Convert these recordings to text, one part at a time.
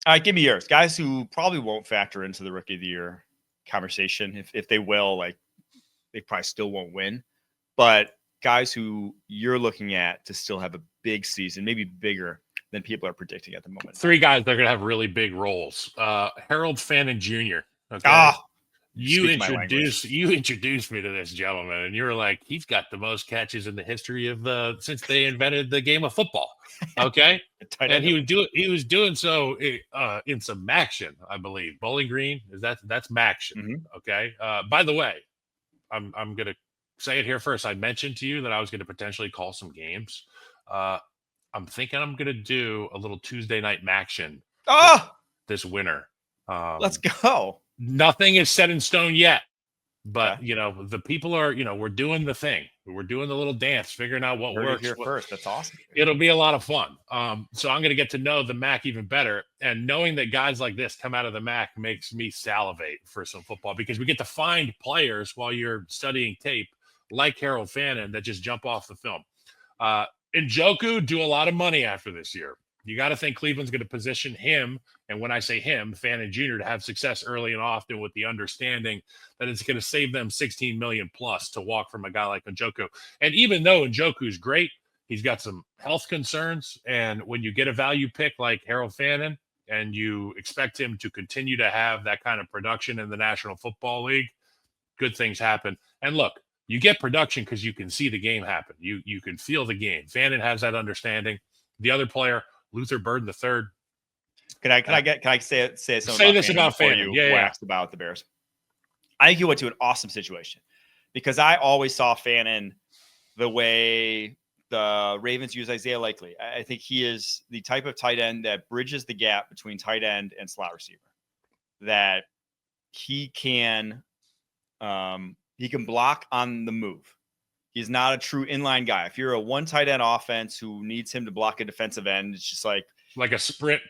All right, give me yours. Guys who probably won't factor into the rookie of the year conversation. If they will, like they probably still won't win. But guys who you're looking at to still have a big season, maybe bigger than people are predicting at the moment. Three guys that are going to have really big roles. Harold Fannin Jr. Okay. Ah, You speak my language. introduced me to this gentleman, and you were like, he's got the most catches in the history of since they invented the game of football. Okay. And he was doing so in some action, I believe. Bowling Green that's Maction. Mm-hmm. Okay. By the way, I'm gonna say it here first. I mentioned to you that I was gonna potentially call some games. I'm thinking I'm gonna do a little Tuesday night Maction Ah, this winter. let's go. Nothing is set in stone yet, but Okay. the people are, we're doing the thing. We're doing the little dance, figuring out what Heard it works. here first. That's awesome. It'll be a lot of fun. So I'm going to get to know the MAC even better, and knowing that guys like this come out of the MAC makes me salivate for some football because we get to find players while you're studying tape like Harold Fannin that just jump off the film. Njoku do a lot of money after this year. You got to think Cleveland's going to position him, and when I say him, Fannin Jr., to have success early and often with the understanding that it's going to save them $16 million plus to walk from a guy like Njoku. And even though Njoku's great, he's got some health concerns. And when you get a value pick like Harold Fannin and you expect him to continue to have that kind of production in the National Football League, good things happen. And look, you get production because you can see the game happen. You can feel the game. Fannin has that understanding. The other player, Luther Burden III. Can I say something Say this about before Fannin? you waxed about the Bears? I think you went to an awesome situation because I always saw Fannin the way the Ravens use Isaiah Likely. I think he is the type of tight end that bridges the gap between tight end and slot receiver. That he can block on the move. He's not a true inline guy. If you're a one tight end offense who needs him to block a defensive end, it's just like a sprint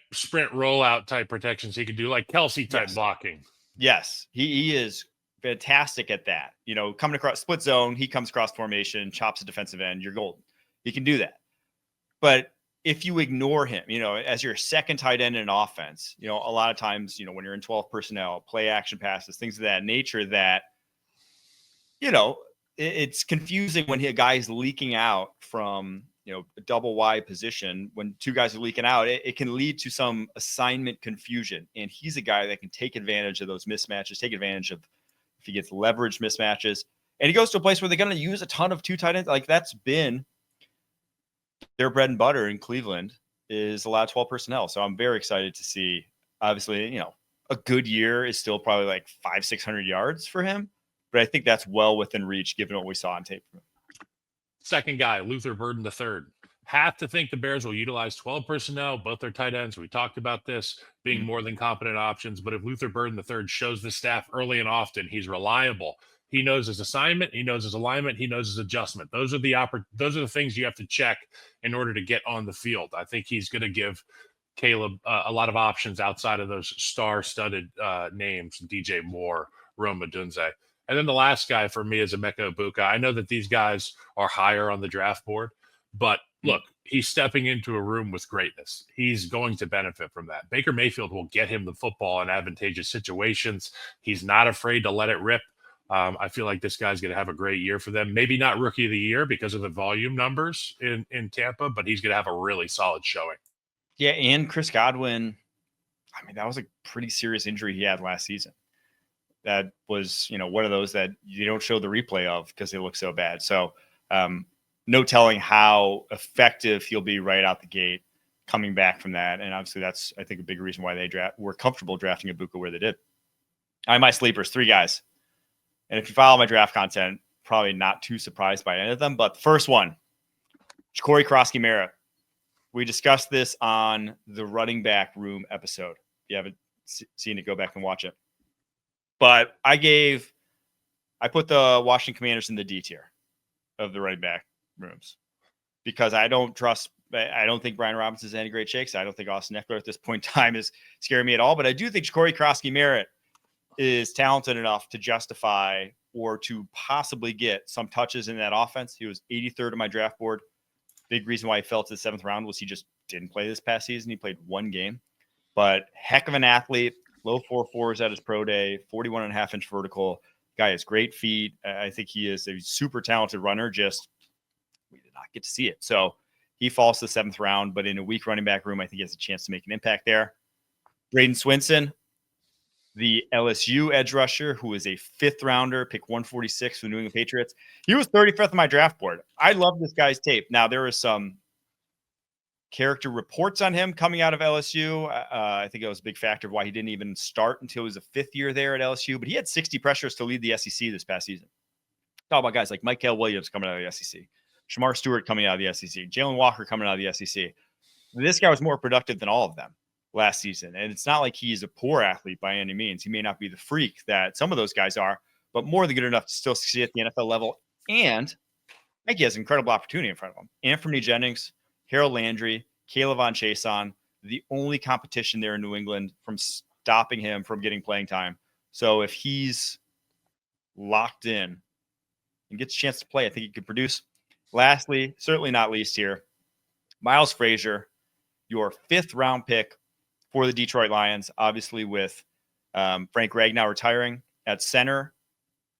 rollout type protections he could do, like Kelsey type blocking. Yes, he is fantastic at that. Coming across split zone, he comes across formation, chops a defensive end, you're golden. He can do that. But if you ignore him, as your second tight end in an offense, a lot of times, when you're in 12 personnel, play action passes, things of that nature that, it's confusing when a guy is leaking out from, a double wide position. When two guys are leaking out, it can lead to some assignment confusion. And he's a guy that can take advantage of those mismatches, take advantage of if he gets leverage mismatches. And he goes to a place where they're going to use a ton of two tight ends. Like that's been their bread and butter in Cleveland is a lot of 12 personnel. So I'm very excited to see, obviously, a good year is still probably like 500-600 yards for him. But I think that's well within reach given what we saw on tape from him. Second guy, Luther Burden III. Have to think the Bears will utilize 12 personnel, both their tight ends. We talked about this being more than competent options. But if Luther Burden III shows the staff early and often, he's reliable. He knows his assignment. He knows his alignment. He knows his adjustment. Those are the things you have to check in order to get on the field. I think he's going to give Caleb a lot of options outside of those star-studded names, DJ Moore, Rome Odunze. And then the last guy for me is Emeka Egbuka. I know that these guys are higher on the draft board, but look, he's stepping into a room with greatness. He's going to benefit from that. Baker Mayfield will get him the football in advantageous situations. He's not afraid to let it rip. I feel like this guy's going to have a great year for them. Maybe not rookie of the year because of the volume numbers in Tampa, but he's going to have a really solid showing. Yeah, and Chris Godwin, I mean, that was a pretty serious injury he had last season. That was, one of those that you don't show the replay of because they look so bad. So no telling how effective he'll be right out the gate coming back from that. And obviously that's, I think, a big reason why they were comfortable drafting Egbuka where they did. My sleepers, 3 guys. And if you follow my draft content, probably not too surprised by any of them. But the first one, Corey Krosky-Merritt. We discussed this on the running back room episode. If you haven't seen it, go back and watch it. But I put the Washington Commanders in the D tier of the running back rooms because I don't think Brian Robinson is any great shakes. I don't think Austin Eckler at this point in time is scaring me at all. But I do think Corey Krosky-Merritt is talented enough to justify or to possibly get some touches in that offense. He was 83rd on my draft board. Big reason why he fell to the 7th round was he just didn't play this past season. He played 1 game. but heck of an athlete. Low 4.4s at his pro day, 41.5-inch vertical. Guy has great feet. I think he is a super talented runner. Just we did not get to see it. So he falls to the 7th round, but in a weak running back room, I think he has a chance to make an impact there. Braden Swinson, the LSU edge rusher, who is a 5th rounder, pick 146 for the New England Patriots. He was 35th on my draft board. I love this guy's tape. Now, there is some character reports on him coming out of LSU. I think it was a big factor of why he didn't even start until he was a 5th year there at LSU, but he had 60 pressures to lead the SEC this past season. Talk about guys like Mikael Williams coming out of the SEC, Shamar Stewart coming out of the SEC, Jalen Walker coming out of the SEC. This guy was more productive than all of them last season. And it's not like he's a poor athlete by any means. He may not be the freak that some of those guys are, but more than good enough to still succeed at the NFL level. And I think he has an incredible opportunity in front of him. Anthony Jennings, Harold Landry, Caleb Von Chason, the only competition there in New England from stopping him from getting playing time. So if he's locked in and gets a chance to play, I think he could produce. Lastly, certainly not least here, Miles Frazier, your 5th round pick for the Detroit Lions, obviously with Frank Ragnow retiring at center.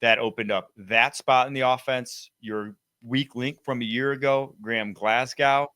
That opened up that spot in the offense. Your weak link from a year ago, Graham Glasgow,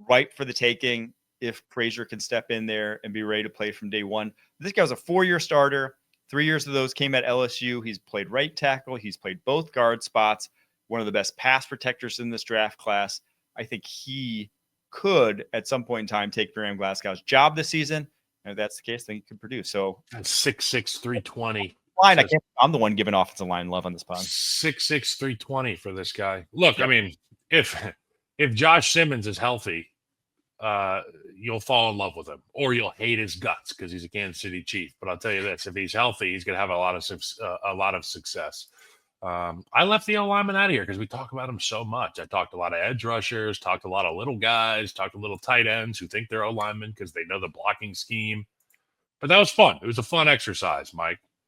right for the taking if Frazier can step in there and be ready to play from day one. This guy was a 4-year starter. 3 years of those came at LSU. He's played right tackle. He's played both guard spots. One of the best pass protectors in this draft class. I think he could, at some point in time, take Graham Glasgow's job this season. And if that's the case, then he could produce. So 6'6", 320. Line, I'm the one giving offensive line love on this pod. 6'6", 320 for this guy. Look, Yep. I mean, if Josh Simmons is healthy, you'll fall in love with him, or you'll hate his guts because he's a Kansas City Chief. But I'll tell you this: if he's healthy, he's going to have a lot of success. I left the O-lineman out of here because we talk about him so much. I talked a lot of edge rushers, talked a lot of little guys, talked a little tight ends who think they're O-linemen because they know the blocking scheme. But that was fun. It was a fun exercise, Mike.